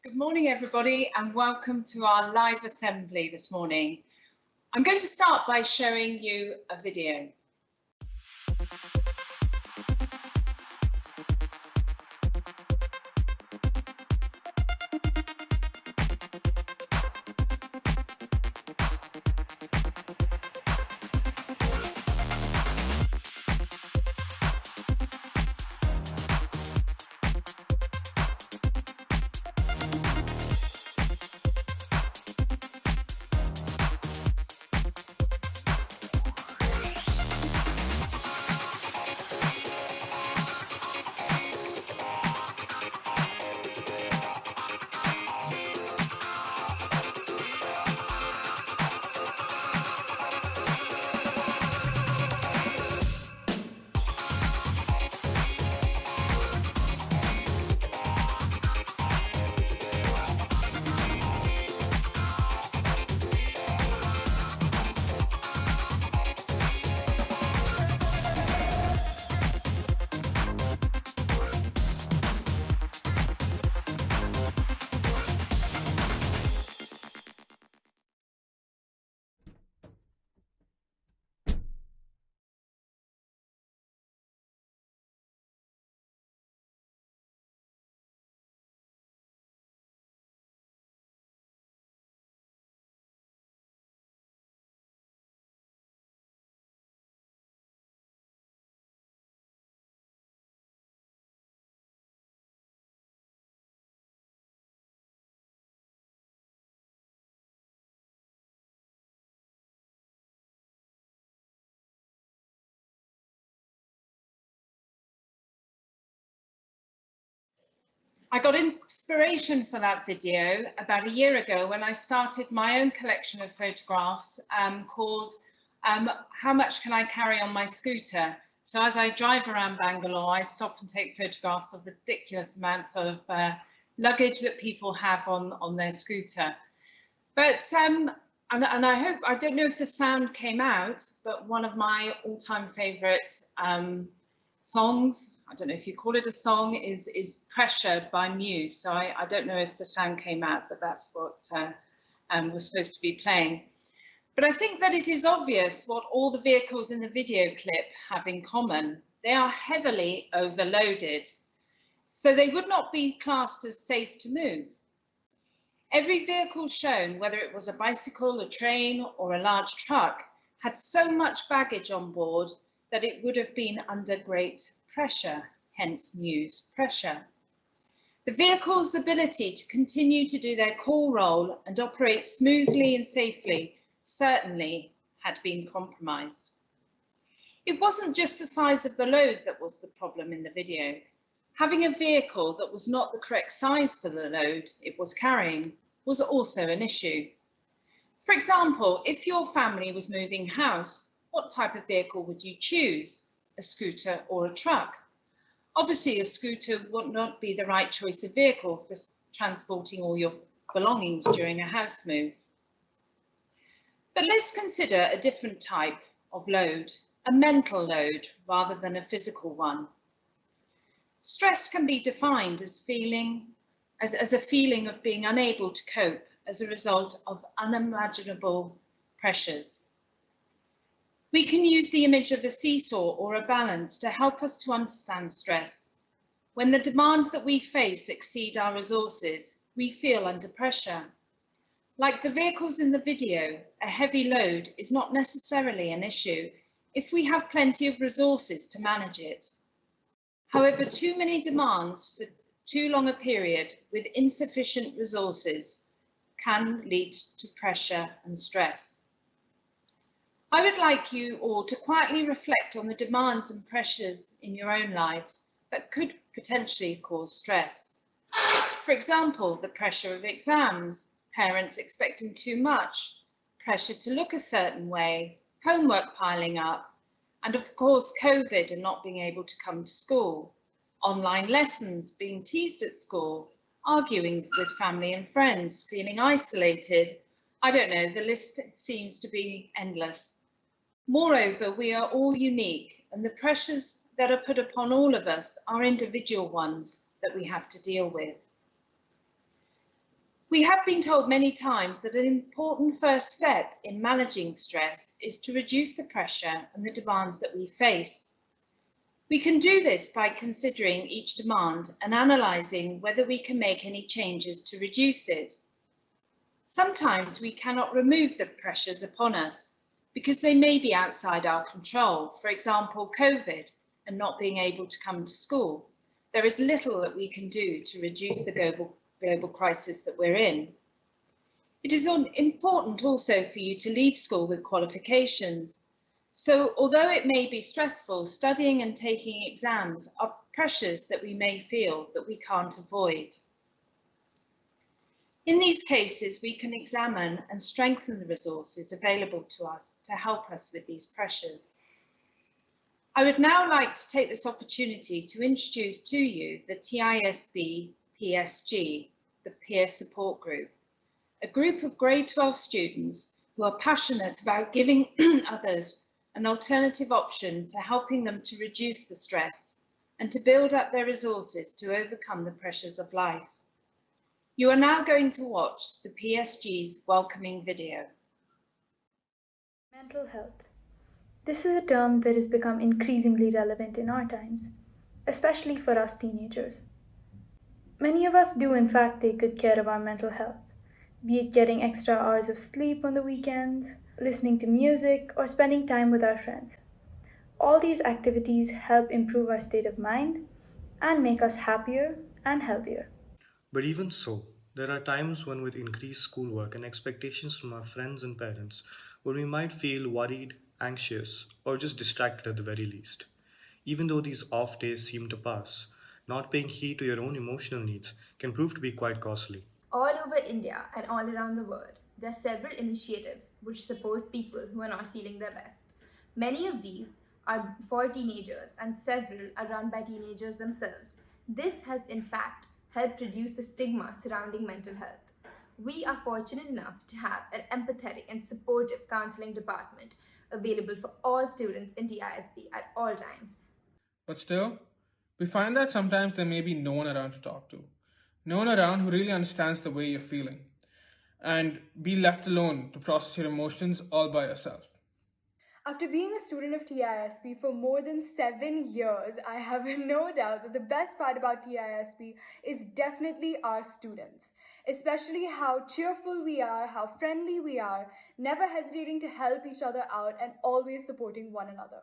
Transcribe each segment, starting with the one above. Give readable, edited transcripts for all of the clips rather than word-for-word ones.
Good morning, everybody, and welcome to our live assembly this morning. I'm going to start by showing you a video. I got inspiration for that video about a year ago when I started my own collection of photographs called How Much Can I Carry on My Scooter? So as I drive around Bangalore, I stop and take photographs of ridiculous amounts of luggage that people have on their scooter. But and I hope, I don't know if the sound came out, but one of my all-time favorite songs, I don't know if you call it a song, is Pressure by Muse. So I don't know if the sound came out, but that's what was supposed to be playing. But I think that it is obvious what all the vehicles in the video clip have in common. They are heavily overloaded, so they would not be classed as safe to move. Every vehicle shown, whether it was a bicycle, a train, or a large truck, had so much baggage on board that it would have been under great pressure, hence Muse Pressure. The vehicle's ability to continue to do their core role and operate smoothly and safely certainly had been compromised. It wasn't just the size of the load that was the problem in the video. Having a vehicle that was not the correct size for the load it was carrying was also an issue. For example, if your family was moving house, what type of vehicle would you choose? A scooter or a truck? Obviously, a scooter would not be the right choice of vehicle for transporting all your belongings during a house move. But let's consider a different type of load, a mental load rather than a physical one. Stress can be defined as a feeling of being unable to cope as a result of unimaginable pressures. We can use the image of a seesaw or a balance to help us to understand stress. When the demands that we face exceed our resources, we feel under pressure. Like the vehicles in the video, a heavy load is not necessarily an issue if we have plenty of resources to manage it. However, too many demands for too long a period with insufficient resources can lead to pressure and stress. I would like you all to quietly reflect on the demands and pressures in your own lives that could potentially cause stress. For example, the pressure of exams, parents expecting too much, pressure to look a certain way, homework piling up, and of course COVID and not being able to come to school, online lessons, being teased at school, arguing with family and friends, feeling isolated. I don't know, the list seems to be endless. Moreover, we are all unique, and the pressures that are put upon all of us are individual ones that we have to deal with. We have been told many times that an important first step in managing stress is to reduce the pressure and the demands that we face. We can do this by considering each demand and analysing whether we can make any changes to reduce it. Sometimes we cannot remove the pressures upon us because they may be outside our control. For example, COVID and not being able to come to school. There is little that we can do to reduce the global crisis that we're in. It is important also for you to leave school with qualifications. So although it may be stressful, studying and taking exams are pressures that we may feel that we can't avoid. In these cases, we can examine and strengthen the resources available to us to help us with these pressures. I would now like to take this opportunity to introduce to you the TISB PSG, the Peer Support Group, a group of grade 12 students who are passionate about giving others an alternative option to helping them to reduce the stress and to build up their resources to overcome the pressures of life. You are now going to watch the PSG's welcoming video. Mental health. This is a term that has become increasingly relevant in our times, especially for us teenagers. Many of us do in fact take good care of our mental health, be it getting extra hours of sleep on the weekends, listening to music, or spending time with our friends. All these activities help improve our state of mind and make us happier and healthier. But even so, there are times when, with increased schoolwork and expectations from our friends and parents, when we might feel worried, anxious, or just distracted at the very least. Even though these off days seem to pass, not paying heed to your own emotional needs can prove to be quite costly. All over India and all around the world, there are several initiatives which support people who are not feeling their best. Many of these are for teenagers and several are run by teenagers themselves. This has in fact helped reduce the stigma surrounding mental health. We are fortunate enough to have an empathetic and supportive counseling department available for all students in TISB at all times. But still, we find that sometimes there may be no one around to talk to. No one around who really understands the way you're feeling. And be left alone to process your emotions all by yourself. After being a student of TISB for more than 7 years, I have no doubt that the best part about TISB is definitely our students, especially how cheerful we are, how friendly we are, never hesitating to help each other out and always supporting one another.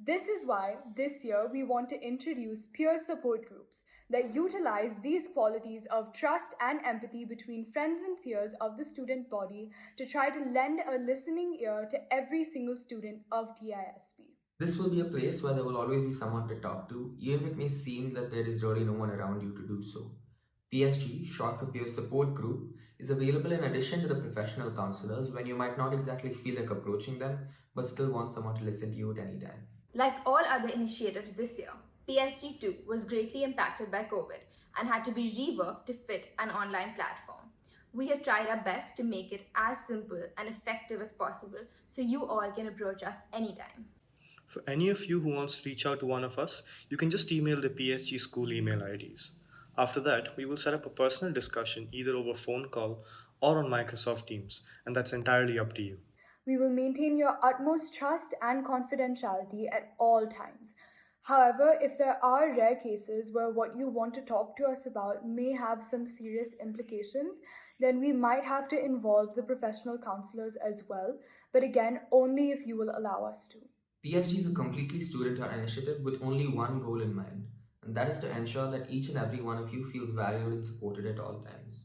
This is why this year we want to introduce peer support groups that utilize these qualities of trust and empathy between friends and peers of the student body to try to lend a listening ear to every single student of TISB. This will be a place where there will always be someone to talk to, even if it may seem that there is really no one around you to do so. PSG, short for Peer Support Group, is available in addition to the professional counselors when you might not exactly feel like approaching them, but still want someone to listen to you at any time. Like all other initiatives this year, PSG2 was greatly impacted by COVID and had to be reworked to fit an online platform. We have tried our best to make it as simple and effective as possible so you all can approach us anytime. For any of you who wants to reach out to one of us, you can just email the PSG school email IDs. After that, we will set up a personal discussion either over phone call or on Microsoft Teams, and that's entirely up to you. We will maintain your utmost trust and confidentiality at all times. However, if there are rare cases where what you want to talk to us about may have some serious implications, then we might have to involve the professional counselors as well, but again, only if you will allow us to. PSG is a completely student-run initiative with only one goal in mind, and that is to ensure that each and every one of you feels valued and supported at all times.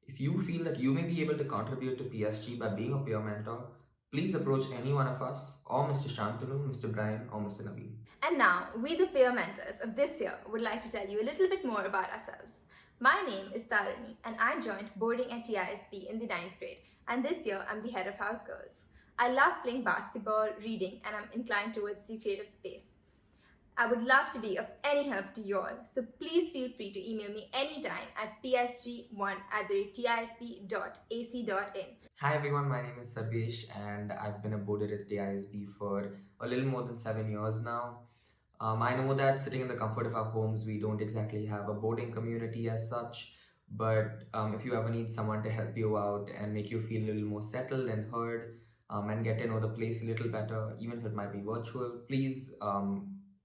If you feel that you may be able to contribute to PSG by being a peer mentor, please approach any one of us, or Mr. Shantanu, Mr. Brian, or Mr. Naveen. And now, we the peer mentors of this year would like to tell you a little bit more about ourselves. My name is Tarani and I joined boarding at TISB in the 9th grade, and this year I'm the head of house girls. I love playing basketball, reading, and I'm inclined towards the creative space. I would love to be of any help to you all, so please feel free to email me anytime at psg1@tisb.ac.in. Hi everyone, my name is Sarvesh and I've been a boarder at TISB for a little more than 7 years now. I know that sitting in the comfort of our homes, we don't exactly have a boarding community as such, But if you ever need someone to help you out and make you feel a little more settled and heard, and get to know the place a little better, even if it might be virtual, please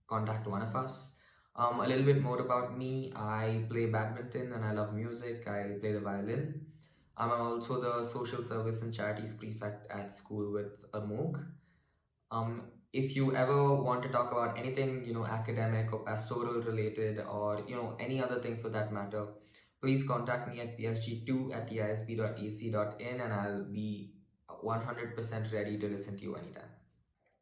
contact one of us. A little bit more about me: I play badminton and I love music. I play the violin. I'm also the social service and charities prefect at school with a MOOC. If you ever want to talk about anything, academic or pastoral related, or, any other thing for that matter, please contact me at psg2@tisb.ac.in, and I'll be 100% ready to listen to you anytime.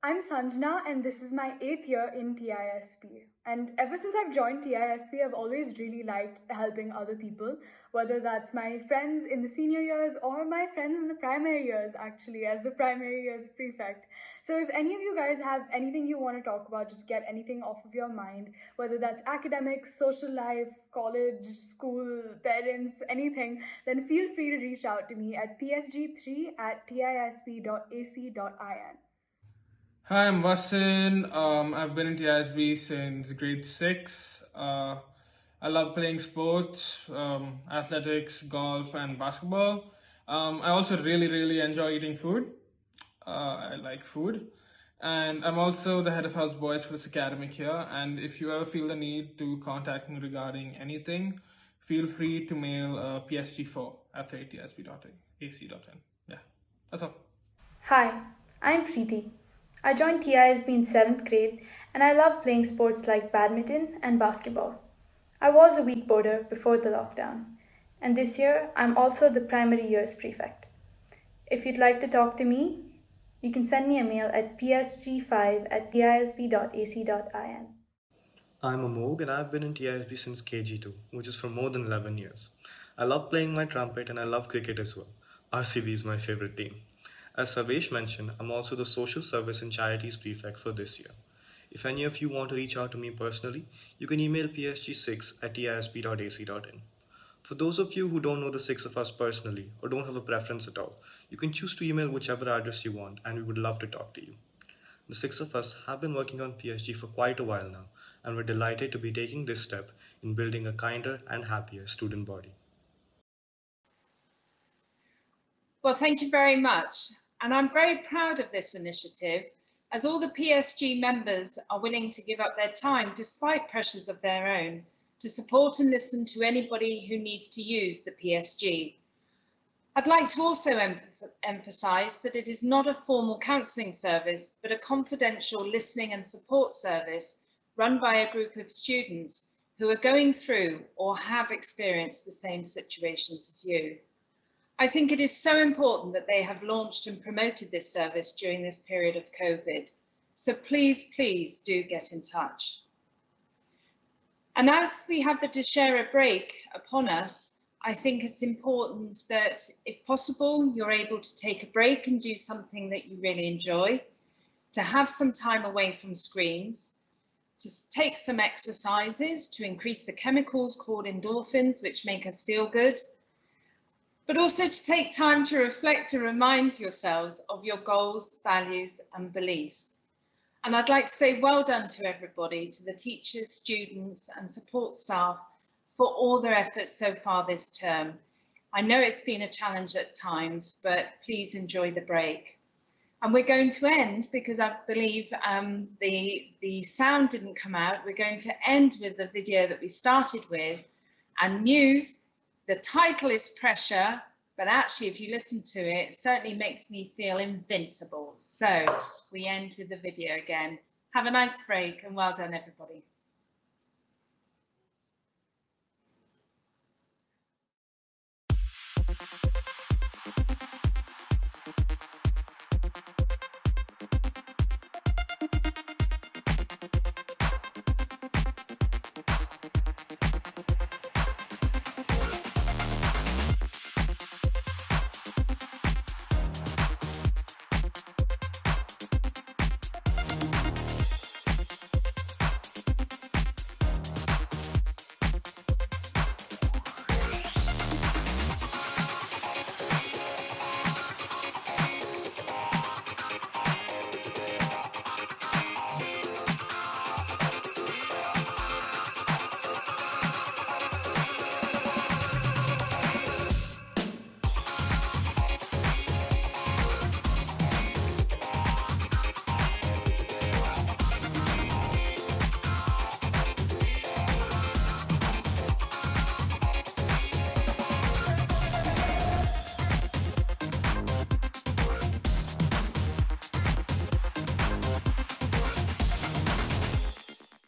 I'm Sanjana, and this is my 8th year in TISP. And ever since I've joined TISP, I've always really liked helping other people, whether that's my friends in the senior years or my friends in the primary years, actually, as the primary years prefect. So if any of you guys have anything you want to talk about, just get anything off of your mind, whether that's academics, social life, college, school, parents, anything, then feel free to reach out to me at psg3@tisp.ac.in. Hi, I'm Vasin. I've been in TISB since grade 6. I love playing sports, athletics, golf, and basketball. I also really enjoy eating food. I like food. And I'm also the head of House Boys for this academic here. And if you ever feel the need to contact me regarding anything, feel free to mail psg4@tsb.ac.in. Yeah, that's all. Hi, I'm Preeti. I joined TISB in 7th grade and I love playing sports like badminton and basketball. I was a week boarder before the lockdown, and this year I'm also the primary years prefect. If you'd like to talk to me, you can send me a mail at psg5@tisb.ac.in. I'm Amog and I've been in TISB since KG2, which is for more than 11 years. I love playing my trumpet and I love cricket as well. RCB is my favorite team. As Savesh mentioned, I'm also the social service and charities prefect for this year. If any of you want to reach out to me personally, you can email psg6@tisb.ac.in. For those of you who don't know the six of us personally or don't have a preference at all, you can choose to email whichever address you want and we would love to talk to you. The six of us have been working on PSG for quite a while now, and we're delighted to be taking this step in building a kinder and happier student body. Well, thank you very much. And I'm very proud of this initiative, as all the PSG members are willing to give up their time, despite pressures of their own, to support and listen to anybody who needs to use the PSG. I'd like to also emphasise that it is not a formal counselling service, but a confidential listening and support service run by a group of students who are going through or have experienced the same situations as you. I think it is so important that they have launched and promoted this service during this period of COVID. So please do get in touch. And as we have the DeShera break upon us, I think it's important that, if possible, you're able to take a break and do something that you really enjoy, to have some time away from screens, to take some exercises to increase the chemicals called endorphins, which make us feel good, but also to take time to reflect and remind yourselves of your goals, values, and beliefs. And I'd like to say well done to everybody, to the teachers, students, and support staff for all their efforts so far this term. I know it's been a challenge at times, but please enjoy the break. And we're going to end, because I believe the sound didn't come out, we're going to end with the video that we started with. And Muse, the title is Pressure, but actually if you listen to it, it certainly makes me feel invincible. So we end with the video again. Have a nice break and well done everybody.